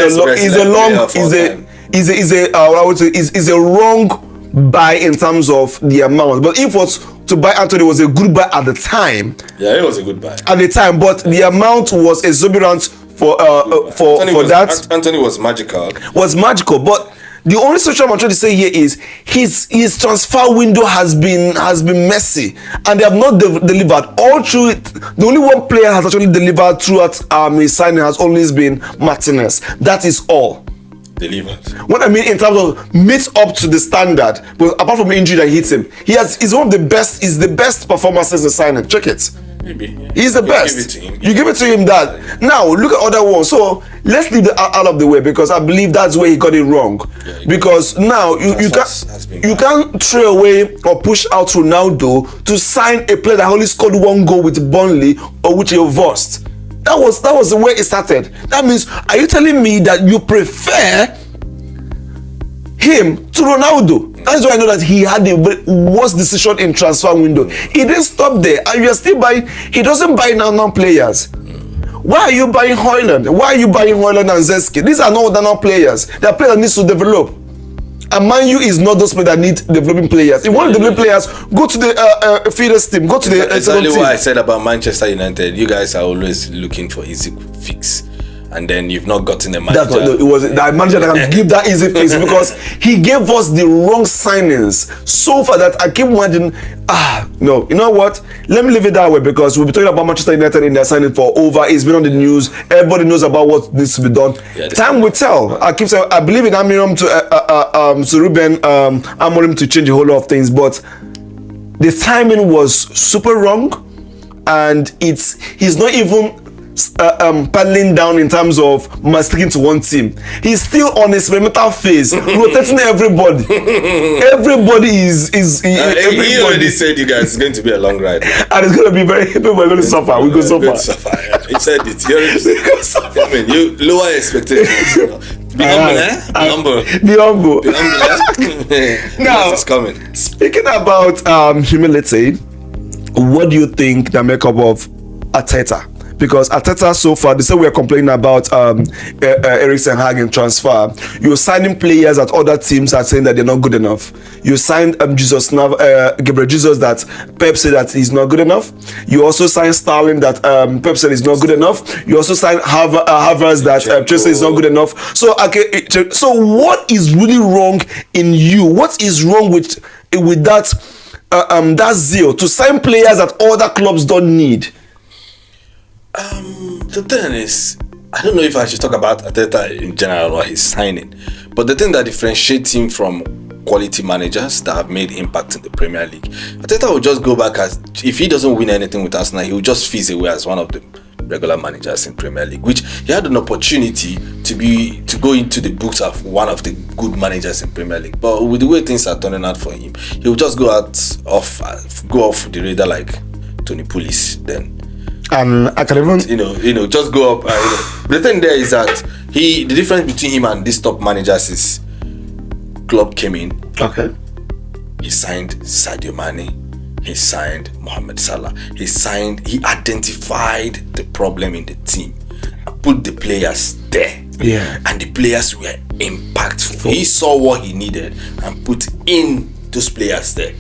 Speaker 1: is a wrong buy in terms of the amount. But if it was to buy Anthony, it was a good buy at the time.
Speaker 2: Yeah, it was a good buy
Speaker 1: at the time. But the amount was exorbitant for that.
Speaker 2: Anthony was magical.
Speaker 1: But the only situation I'm trying to say here is his transfer window has been messy, and they have not delivered all through it. The only one player has actually delivered throughout his signing has always been Martinez. That is all.
Speaker 2: Delivered.
Speaker 1: What I mean in terms of meets up to the standard, but apart from the injury that hits him, he's one of the best. Is the best performer since the signing. Check it.
Speaker 2: Maybe. Yeah.
Speaker 1: He's the best. You give it to him that. Now look at other ones. So let's leave that out of the way because I believe that's where he got it wrong. Yeah, because now you can't throw away or push out Ronaldo to sign a player that only scored one goal with Burnley or which he lost. That was the way it started. That means, are you telling me that you prefer him to Ronaldo? That's why I know that he had the worst decision in transfer window. He didn't stop there, and you're still buying. He doesn't buy now players. Why are you buying Højlund? Why are you buying Højlund and Zeski? These are not now players. They are players that needs to develop. And Man U is not those players that need developing players. If you want to develop players, go to the feeders team. Go to the
Speaker 2: exactly what I said about Manchester United. You guys are always looking for easy fix, and then you've not gotten a manager.
Speaker 1: It was that manager that can give that easy fix because he gave us the wrong signings so far that I keep wondering. No, you know what? Let me leave it that way because we'll be talking about Manchester United in their signing for over. It's been on the news. Everybody knows about what needs to be done. Yeah, time will tell. I keep saying I believe in Amiram to Ruben Amorim to change a whole lot of things, but the timing was super wrong, and he's not even paddling down in terms of sticking to one team. He's still on his experimental phase, rotating everybody. Everybody is
Speaker 2: he already said you guys it's going to be a long ride,
Speaker 1: and it's going to be very. People are going to suffer. We're going to suffer.
Speaker 2: Yeah. He said it. I mean, you lower expectations. Be humble, Be humble.
Speaker 1: Now,
Speaker 2: it's coming.
Speaker 1: Speaking about humility, what do you think the makeup of Arteta? because Arteta so far, they say we are complaining about Erik ten Hag transfer. You're signing players that other teams are saying that they're not good enough. You signed Gabriel Jesus that Pep said that he's not good enough. You also signed Sterling that Pep said is not good enough. You also signed Havertz that Chelsea is not good enough. So okay, so what is really wrong in you? What is wrong with that that zeal to sign players that other clubs don't need?
Speaker 2: The thing is, I don't know if I should talk about Arteta in general or his signing, but the thing that differentiates him from quality managers that have made impact in the Premier League, Arteta will just go back as, if he doesn't win anything with Arsenal, he will just fizz away as one of the regular managers in Premier League, which he had an opportunity to go into the books of one of the good managers in Premier League. But with the way things are turning out for him, he will just go off the radar like Tony Pulis then.
Speaker 1: And I can even
Speaker 2: just go up. The thing there is that the difference between him and these top managers is club came in.
Speaker 1: Okay.
Speaker 2: He signed Sadio Mane. He signed Mohamed Salah. He identified the problem in the team, put the players there.
Speaker 1: Yeah.
Speaker 2: And the players were impactful. He saw what he needed and put in those players there.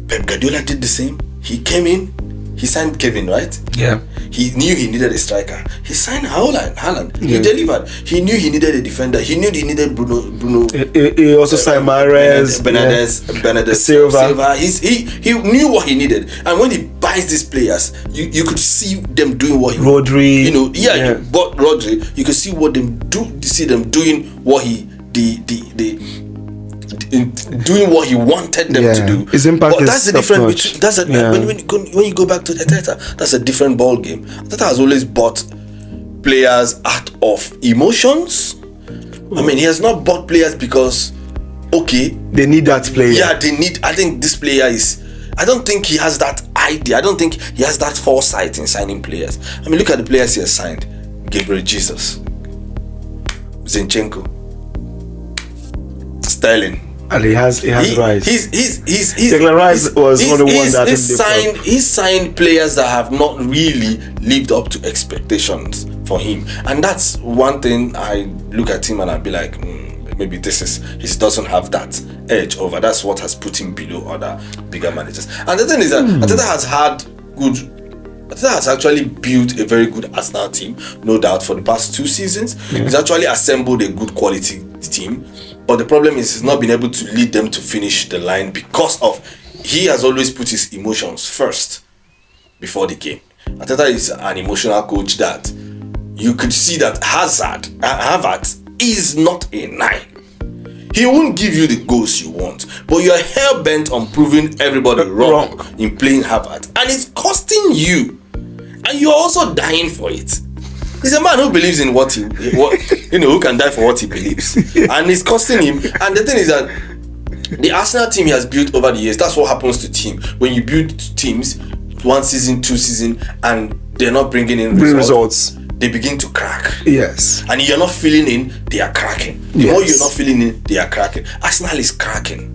Speaker 2: Pep Guardiola did the same. He came in. He signed Kevin, right?
Speaker 1: Yeah.
Speaker 2: He knew he needed a striker. He signed Haaland.
Speaker 1: Yeah.
Speaker 2: He delivered. He knew he needed a defender. He knew he needed Bruno.
Speaker 1: He also signed Mahrez,
Speaker 2: Benedez, Silva. He knew what he needed. And when he buys these players, you could see them doing what he
Speaker 1: Rodri.
Speaker 2: But Rodri, you could see what them do. See them doing what doing what he wanted them to do.
Speaker 1: His impact
Speaker 2: but that's
Speaker 1: is
Speaker 2: the difference. When you go back to Arteta, that's a different ball game. Arteta has always bought players out of emotions. I mean, he has not bought players because
Speaker 1: they need that player.
Speaker 2: Yeah, they need. I think this player is. I don't think he has that idea. I don't think he has that foresight in signing players. I mean, look at the players he has signed: Gabriel Jesus, Zinchenko, Sterling.
Speaker 1: And he has Rice.
Speaker 2: Declan
Speaker 1: Rice was one of the ones that
Speaker 2: he signed players that have not really lived up to expectations for him, and that's one thing. I look at him and I'll be like, maybe he doesn't have that edge over. That's what has put him below other bigger managers. And the thing is that Arteta has actually built a very good Arsenal team, no doubt, for the past 2 seasons. Yeah. He's actually assembled a good quality team. But the problem is he's not been able to lead them to finish the line because he has always put his emotions first before the game. Arteta is an emotional coach that you could see that Havertz is not a 9. He won't give you the goals you want, but you're hell bent on proving everybody wrong in playing Havertz, and it's costing you, and you're also dying for it. He's a man who believes in who can die for what he believes, and it's costing him. And the thing is that the Arsenal team he has built over the years, that's what happens to team when you build teams 1 season, 2 season, and they're not bringing in results. They begin to crack.
Speaker 1: Yes.
Speaker 2: And you're not filling in, they are cracking. The more you're not filling in, they are cracking. Arsenal is cracking.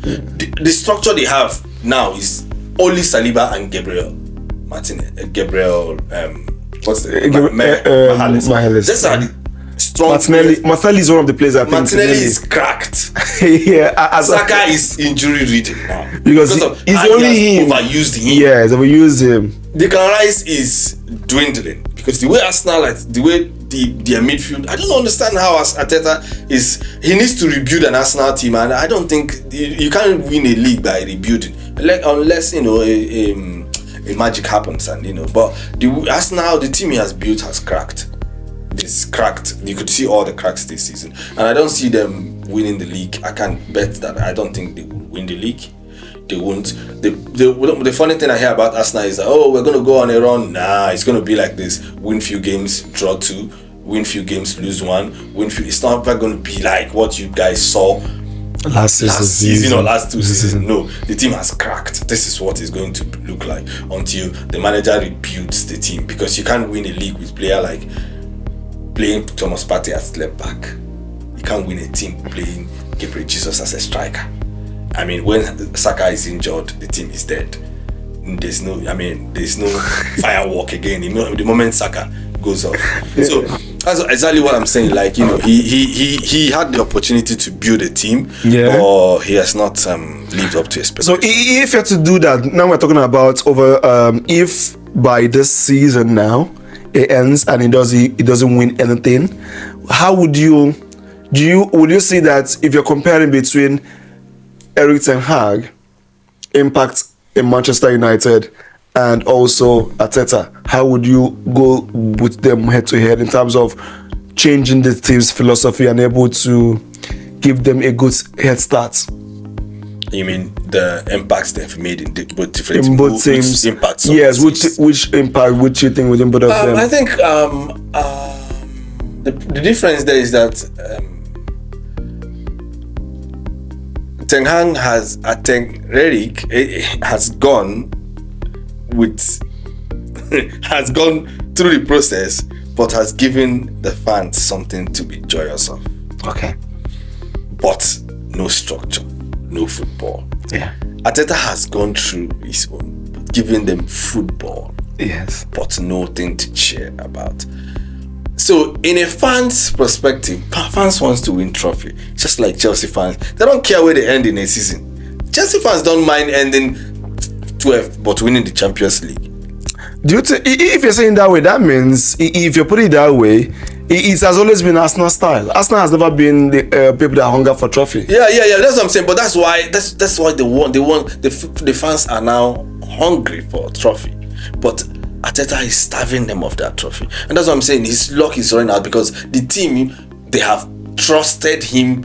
Speaker 2: The structure they have now is only Saliba and Mahrez. These are the strong.
Speaker 1: Martinelli is one of the players I think.
Speaker 2: Martinelli is cracked. Saka is injury ridden now
Speaker 1: because he's only him.
Speaker 2: Overused him.
Speaker 1: Yeah, he's overused him.
Speaker 2: Declan Rice is dwindling because the way Arsenal, the way their midfield, I don't understand how Arteta is. He needs to rebuild an Arsenal team, and I don't think you can't win a league by rebuilding unless a magic happens, and but the team he has built has cracked. It's cracked. You could see all the cracks this season, and I don't see them winning the league. I can bet that I don't think they will win the league. They won't. The funny thing I hear about Arsenal is that we're gonna go on a run. Nah, it's gonna be like this: win few games, draw 2, win few games, lose 1, win few. It's not gonna be like what you guys saw last season or last 2 seasons. No, the team has cracked. This is what it's going to look like until the manager rebuilds the team, because you can't win a league with player like playing Thomas Partey as left back. You can't win a team playing Gabriel Jesus as a striker. I mean, when Saka is injured, the team is dead. there's no firework again. The moment Saka goes off. So that's exactly what I'm saying. Like, he had the opportunity to build a team, or he has not lived up to expectations.
Speaker 1: So if you had to do that, now we're talking about over if by this season now it ends and it doesn't win anything, how would you see that if you're comparing between Erik ten Hag impact in Manchester United and also Arteta, how would you go with them head to head in terms of changing the team's philosophy and able to give them a good head start?
Speaker 2: You mean the impacts they've made in both different
Speaker 1: teams?
Speaker 2: Impacts.
Speaker 1: Yes, which impact would you think within both of them?
Speaker 2: I think the difference there is that Ten Hag Erik has gone through the process, but has given the fans something to be joyous of.
Speaker 1: Okay.
Speaker 2: But no structure, no football.
Speaker 1: Yeah.
Speaker 2: Arteta has gone through his own, giving them football.
Speaker 1: Yes.
Speaker 2: But nothing to cheer about. So, in a fan's perspective, fans wants to win trophy. Just like Chelsea fans. They don't care where they end in a season. Chelsea fans don't mind ending 12th, but winning the Champions League.
Speaker 1: If you're saying that way, that means, if you put it that way, it has always been Arsenal style. Arsenal has never been the people that hunger for trophy.
Speaker 2: Yeah. That's what I'm saying. But that's why they want. The fans are now hungry for a trophy. But Arteta is starving them of that trophy, and that's what I'm saying. His luck is running out because the team, they have trusted him.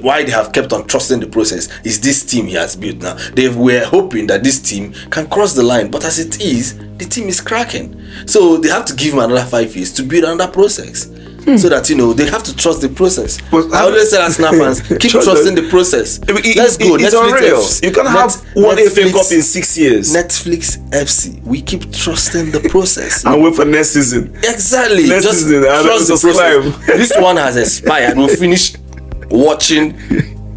Speaker 2: Why they have kept on trusting the process is this team he has built now. They were hoping that this team can cross the line, but as it is, the team is cracking. So they have to give him another 5 years to build another process. So that they have to trust the process. But I always tell Arsenal fans, keep trusting the process. Let's go.
Speaker 1: It's unreal. You can have one FA Cup in 6 years.
Speaker 2: Netflix FC. We keep trusting the process.
Speaker 1: And wait for next season.
Speaker 2: Exactly.
Speaker 1: Next
Speaker 2: Just
Speaker 1: season,
Speaker 2: trust the process. This one has expired. We'll finish watching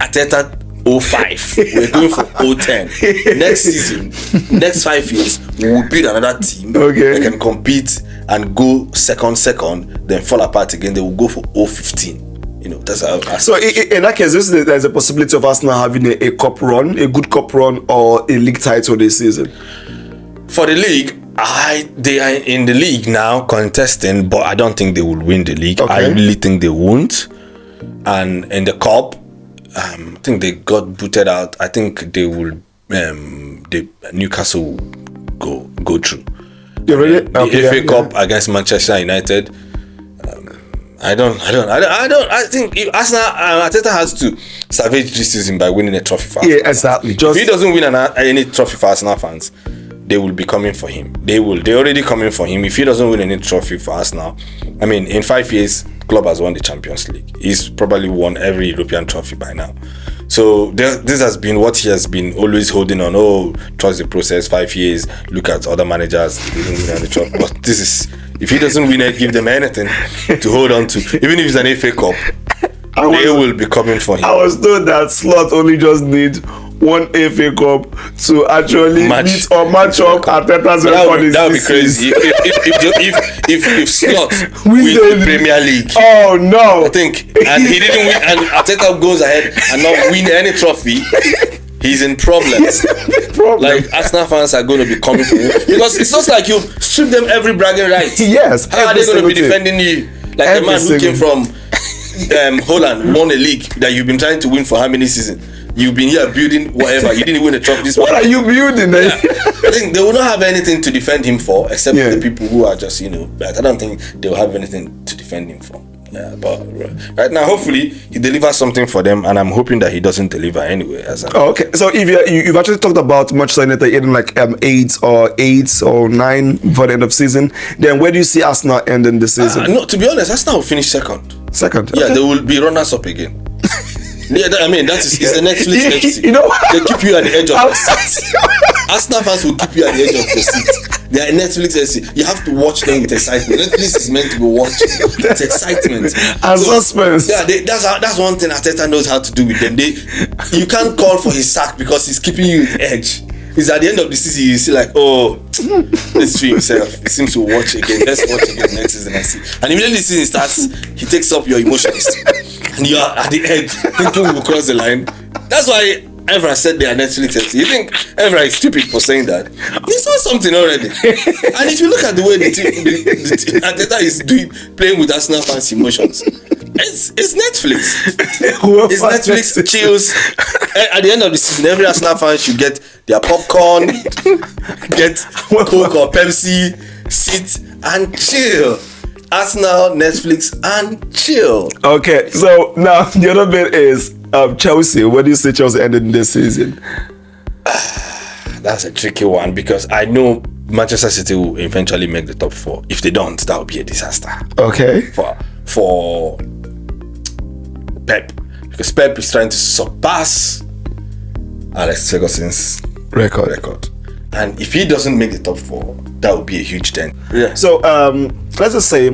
Speaker 2: Arteta 05. We're going for 010. Next season, next 5 years, we will build another team that can compete and go second, then fall apart again. They will go for 015. That's how.
Speaker 1: So in that case, there's a possibility of Arsenal having a cup run, a good cup run, or a league title this season.
Speaker 2: For the league, they are in the league now contesting, but I don't think they will win the league. I really think they won't. And in the cup, I think they got booted out. I think they will. Newcastle will go through. The FA Cup against Manchester United. I think if Arsenal, Arteta has to salvage this season by winning a trophy for Arsenal.
Speaker 1: Yeah, exactly.
Speaker 2: If he doesn't win any trophy for Arsenal fans, they will be coming for him. They're already coming for him. If he doesn't win any trophy for Arsenal, in 5 years, club has won the Champions League. He's probably won every European trophy by now. So this has been what he has been always holding on. Oh, trust the process. 5 years. Look at other managers. They didn't win any trophy. But this is, if he doesn't win it, give them anything to hold on to. Even if it's an FA Cup, they will be coming for him.
Speaker 1: I was told that Slot only just need one FA Cup to actually meet or match up Arteta's record.
Speaker 2: That would be crazy. If Slot wins the Premier League.
Speaker 1: Oh no!
Speaker 2: I think, and he didn't win, and Arteta goes ahead and not win any trophy. He's in problems. Like Arsenal fans are going to be coming for him because it's not like you strip them every bragging right.
Speaker 1: Yes.
Speaker 2: How are they going to be defending you? Like the man who came from Holland, won a league that you've been trying to win for how many seasons? You've been here building whatever. You didn't win a trophy this
Speaker 1: What are you building?
Speaker 2: Yeah. I think they will not have anything to defend him for, except the people who are just, but I don't think they will have anything to defend him for. Yeah, but right now, hopefully, he delivers something for them, and I'm hoping that he doesn't deliver anyway.
Speaker 1: Okay, so if you've actually talked about Manchester United ending like 8 or 9 for the end of season, then where do you see Arsenal ending the season?
Speaker 2: No, to be honest, Arsenal will finish second.
Speaker 1: Second?
Speaker 2: Yeah, they will be runners up again. Yeah, it's the Netflix FC. They keep you at the edge of the seat. Arsenal fans will keep you at the edge of the seat. They are Netflix FC. You have to watch them with excitement. Netflix is meant to be watched with excitement
Speaker 1: and suspense.
Speaker 2: Yeah, that's one thing Arteta knows how to do with them. You can't call for his sack because he's keeping you at the edge. It's at the end of the season you see like, oh, let's see himself. He seems to watch again. Let's watch again next season and see. And immediately the season starts, he takes up your emotions, and you are at the end thinking we'll cross the line. That's why Evra said they are Netflix. You think Evra is stupid for saying that? He saw something already. And if you look at the way the team Arteta is playing with Arsenal fans' emotions, it's Netflix. It's Netflix chills. At the end of the season, every Arsenal fan should get their popcorn, get Coke or Pepsi, sit and chill. Arsenal, Netflix, and chill.
Speaker 1: Okay, so now the other bit is Chelsea. Where do you see Chelsea ending this season?
Speaker 2: That's a tricky one because I know Manchester City will eventually make the top 4. If they don't, that will be a disaster.
Speaker 1: Okay.
Speaker 2: For Pep, because Pep is trying to surpass Alex Ferguson's record. And if he doesn't make the top 4, that would be a huge dent. Yeah.
Speaker 1: So let's just say,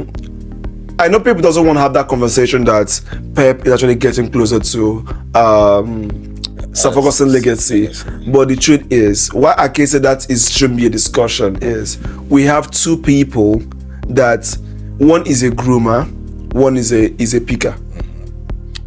Speaker 1: I know people doesn't want to have that conversation that Pep is actually getting closer to Sir Ferguson legacy. But the truth is, why I can say that shouldn't be a discussion is we have two people that one is a groomer, one is a picker.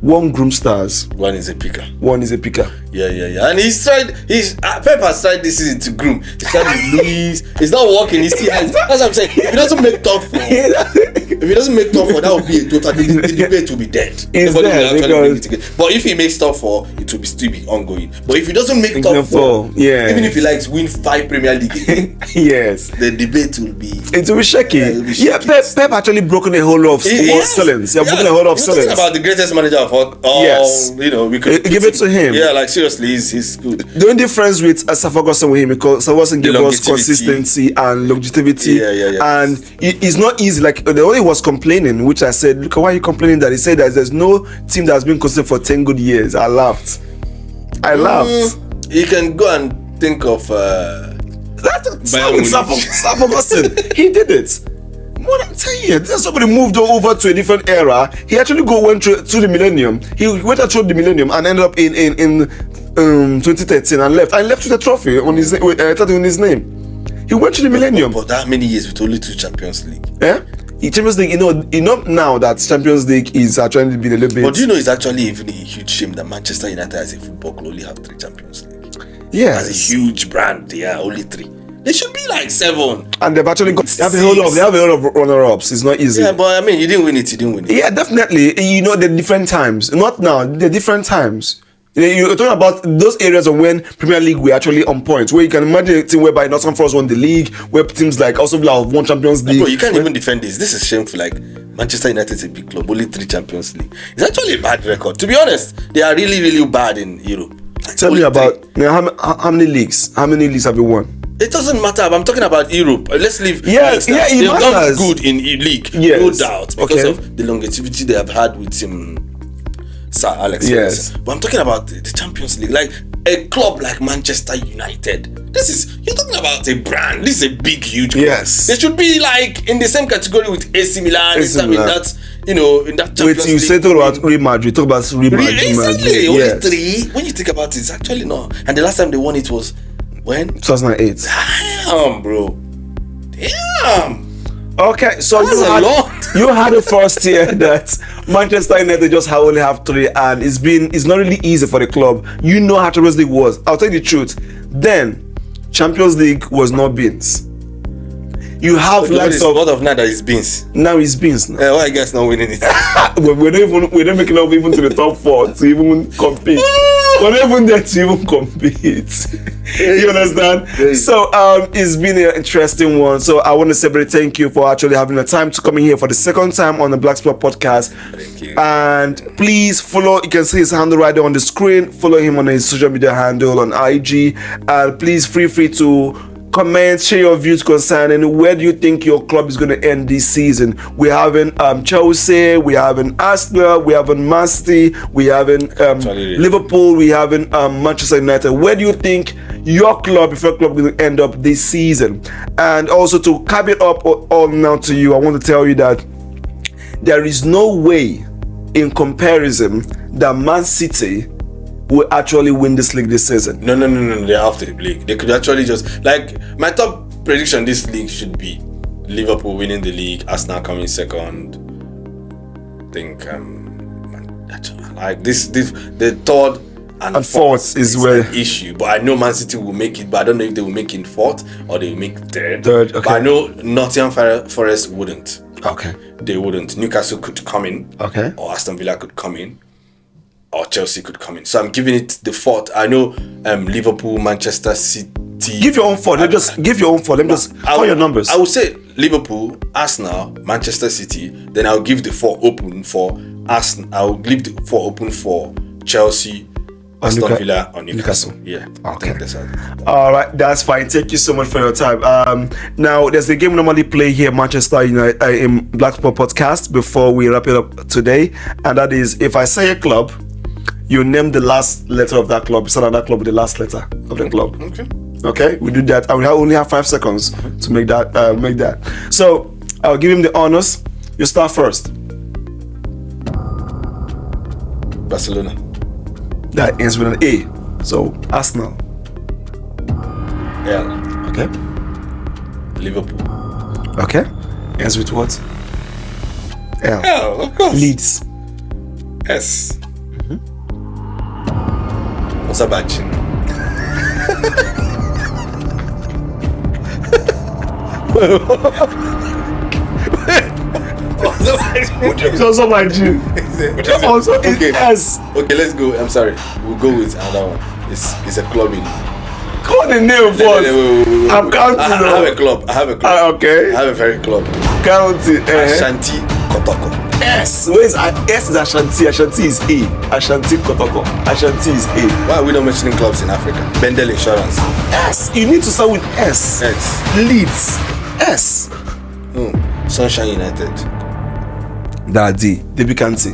Speaker 1: One groom stars.
Speaker 2: One is a picker.
Speaker 1: One is a picker.
Speaker 2: Yeah. And Pep has tried this season to groom. He tried with Luis. It's not working. He still has. That's what I'm saying. If he doesn't make top 4, that would be a total. The debate will be dead.
Speaker 1: It's dead
Speaker 2: but if he makes top 4, it will still be ongoing. But if he doesn't make top 4, even if he likes win 5 Premier League again,
Speaker 1: yes,
Speaker 2: the debate will be.
Speaker 1: It will be shaky. Pep actually broken a whole lot of cylinders. Broken a whole lot of cylinders.
Speaker 2: Talking about the greatest manager of all.
Speaker 1: Yes,
Speaker 2: we could
Speaker 1: give it to him.
Speaker 2: Yeah, like seriously, he's good.
Speaker 1: The only difference with Sir Ferguson with him, because Sir Ferguson gave us consistency and longevity.
Speaker 2: Yeah.
Speaker 1: And it's not easy. Like the only was complaining, which I said, look, why are you complaining? That he said that there's no team that's been consistent for 10 good years. I laughed.
Speaker 2: You can go and think of.
Speaker 1: That's Sir Ferguson. He did it. More than 10 years. Then somebody moved over to a different era. He actually went through the millennium. He went through the millennium and ended up in 2013 and left with a trophy on his name. He went to the millennium.
Speaker 2: But that many years with only 2 Champions League.
Speaker 1: Yeah. Champions League, you know now that Champions League is actually been a little bit.
Speaker 2: But do you know it's actually even a huge shame that Manchester United as a football club only have 3 Champions League.
Speaker 1: Yes.
Speaker 2: As a huge brand, they are only 3. They should be like 7.
Speaker 1: And they've actually got they have a whole lot of runner-ups. It's not easy.
Speaker 2: Yeah, but I mean, you didn't win it.
Speaker 1: Yeah, definitely. You know, the different times. Not now. The different times. You're talking about those areas of when Premier League were actually on point, where you can imagine a team whereby Nottingham Forest won the league, where teams like also have won Champions League.
Speaker 2: Bro, you can't even defend this. This is shameful. Like Manchester United is a big club, only 3 Champions League. It's actually a bad record. To be honest, they are really, really bad in Europe.
Speaker 1: Tell me about how many leagues? How many leagues have you won?
Speaker 2: It doesn't matter. I'm talking about Europe. Let's leave.
Speaker 1: It
Speaker 2: they've
Speaker 1: matters.
Speaker 2: done good in league, no doubt, because of the longevity they have had with Sir Alex.
Speaker 1: Yes,
Speaker 2: but I'm talking about the Champions League, like a club like Manchester United. You're talking about a brand. This is a big, huge club.
Speaker 1: Yes,
Speaker 2: they should be like in the same category with AC Milan. In that Champions League.
Speaker 1: You say talk about Real Madrid. Talk about Real Madrid.
Speaker 2: Exactly. Only 3. When you think about it, it's actually not. And the last time they won it was. When?
Speaker 1: 2008.
Speaker 2: Damn, bro. Damn.
Speaker 1: Okay, so you had the first year that Manchester United just only have 3, and it's not really easy for the club. You know how Champions League was. I'll tell you the truth. Then Champions League was not beans. You have lots of
Speaker 2: what of now that is beans.
Speaker 1: Now it's beans.
Speaker 2: Why are you guys not winning it?
Speaker 1: we're not making up even to the top 4 to even compete. We're not even there to even compete. You understand? So it's been an interesting one. So I want to say very thank you for actually having the time to come in here for the second time on the Black Sport Podcast.
Speaker 2: Thank you.
Speaker 1: And please follow. You can see his handle right there on the screen. Follow him on his social media handle on IG. And please feel free to comment, share your views concerning where do you think your club is going to end this season. We're having Chelsea, we're having Arsenal, we're having Man City, we're having Liverpool, we're having Manchester United. Where do you think your club, if your club, is going to end up this season? And also to cap it up all now to you, I want to tell you that there is no way in comparison that Man City will actually win this league this season?
Speaker 2: No. They're off the league. They could actually just my top prediction. This league should be Liverpool winning the league, Arsenal coming second. I think the third and fourth is where an issue. But I know Man City will make it. But I don't know if they will make it fourth or they will make third.
Speaker 1: Okay.
Speaker 2: But I know Nottingham Forest wouldn't.
Speaker 1: Okay.
Speaker 2: They wouldn't. Newcastle could come in.
Speaker 1: Okay.
Speaker 2: Or Aston Villa could come in. Or Chelsea could come in. So I'm giving it the fourth. I know Liverpool, Manchester City.
Speaker 1: Give your own fourth. Let me just call your numbers.
Speaker 2: I would say Liverpool, Arsenal, Manchester City. Then I'll give the four open for Arsenal. I'll leave the four open for Chelsea, Aston Villa, or Newcastle. Yeah.
Speaker 1: Okay. All right, that's fine. Thank you so much for your time. Now there's a game we normally play here, Manchester United in Black Sport Podcast, before we wrap it up today, and that is if I say a club, you name the last letter of that club. Start that club with the last letter of the club. Okay, we do that. I will only have 5 seconds to make that. So I'll give him the honors. You start first.
Speaker 2: Barcelona.
Speaker 1: That ends with an A. So Arsenal.
Speaker 2: L.
Speaker 1: Okay.
Speaker 2: Liverpool.
Speaker 1: Okay. Ends with what? L.
Speaker 2: L, of course.
Speaker 1: Leeds.
Speaker 2: S. What's up, Bachin?
Speaker 1: Also my G. Also
Speaker 2: okay.
Speaker 1: S.
Speaker 2: Okay, let's go. I'm sorry. We'll go with another one. It's a club in.
Speaker 1: Call the name first.
Speaker 2: Wait.
Speaker 1: I'm counting.
Speaker 2: I have a club.
Speaker 1: Okay.
Speaker 2: I have a very club.
Speaker 1: Counting.
Speaker 2: Ashanti Kotoko.
Speaker 1: S. Where is S? Is Ashanti. Ashanti is A. Ashanti Kotoko. Ashanti is A.
Speaker 2: Why are we not mentioning clubs in Africa? Bendel Insurance.
Speaker 1: S. You need to start with S. Leeds. S.
Speaker 2: Sunshine United.
Speaker 1: Daddy. Debbie Kanti.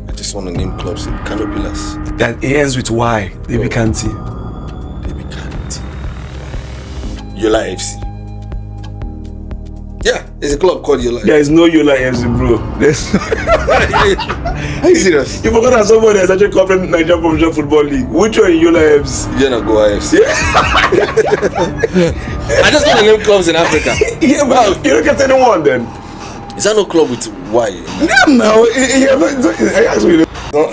Speaker 2: I just want to name clubs in Canopilas.
Speaker 1: That ends with Y. Debbie Kanti.
Speaker 2: Yola FC. Yeah, there's a club called Yola.
Speaker 1: There is no Yola FC, bro.
Speaker 2: Are you serious?
Speaker 1: You forgot that somebody has actually covering Nigerian Professional Football League. Which one is Yola FC?
Speaker 2: You're not go AFC. I just want to name clubs in Africa.
Speaker 1: Yeah, but you don't get anyone then.
Speaker 2: Is that no club with Y?
Speaker 1: No.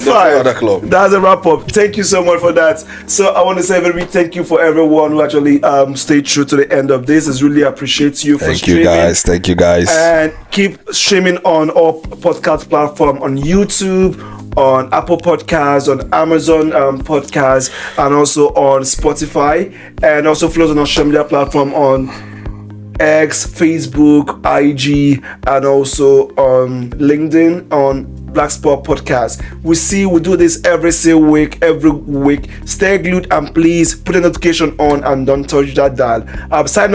Speaker 1: Fine.
Speaker 2: Other club.
Speaker 1: That's a wrap up. Thank you so much for that. So I want to say very thank you for everyone who actually stayed true to the end of this. It's really appreciate you for streaming.
Speaker 2: Thank you guys.
Speaker 1: And keep streaming on all podcast platform, on YouTube, on Apple Podcasts, on Amazon Podcasts, and also on Spotify, and also follow us on our social media platform on X, Facebook, IG, and also on LinkedIn on Black Sport Podcast. We do this every week. Stay glued and please put a notification on and don't touch that dial. Sign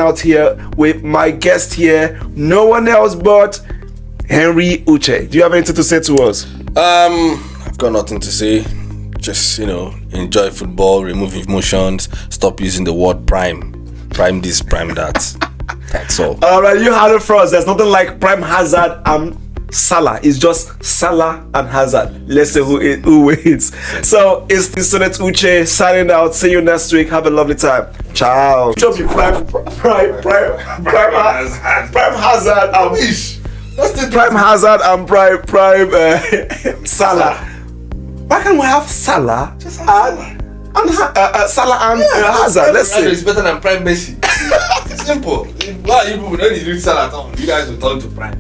Speaker 1: out here with my guest here, no one else but Henry Uche. Do you have anything to say to us?
Speaker 2: I've got nothing to say. Just enjoy football, remove emotions, stop using the word prime this, prime that. That's all.
Speaker 1: Alright, you heard it first. There's nothing like Prime Hazard and Salah. It's just Salah and Hazard. Let's see who wins. So it's Insonet Uche signing out. See you next week. Have a lovely time. Ciao. Prime Hazard. Prime Hazard and Prime Salah. Why can't we have Salah? Just Salah and Hazard. Let's see.
Speaker 2: It's better than Prime Messi. Simple. Why you people don't need to read Salah at all? You guys will turn to Prime.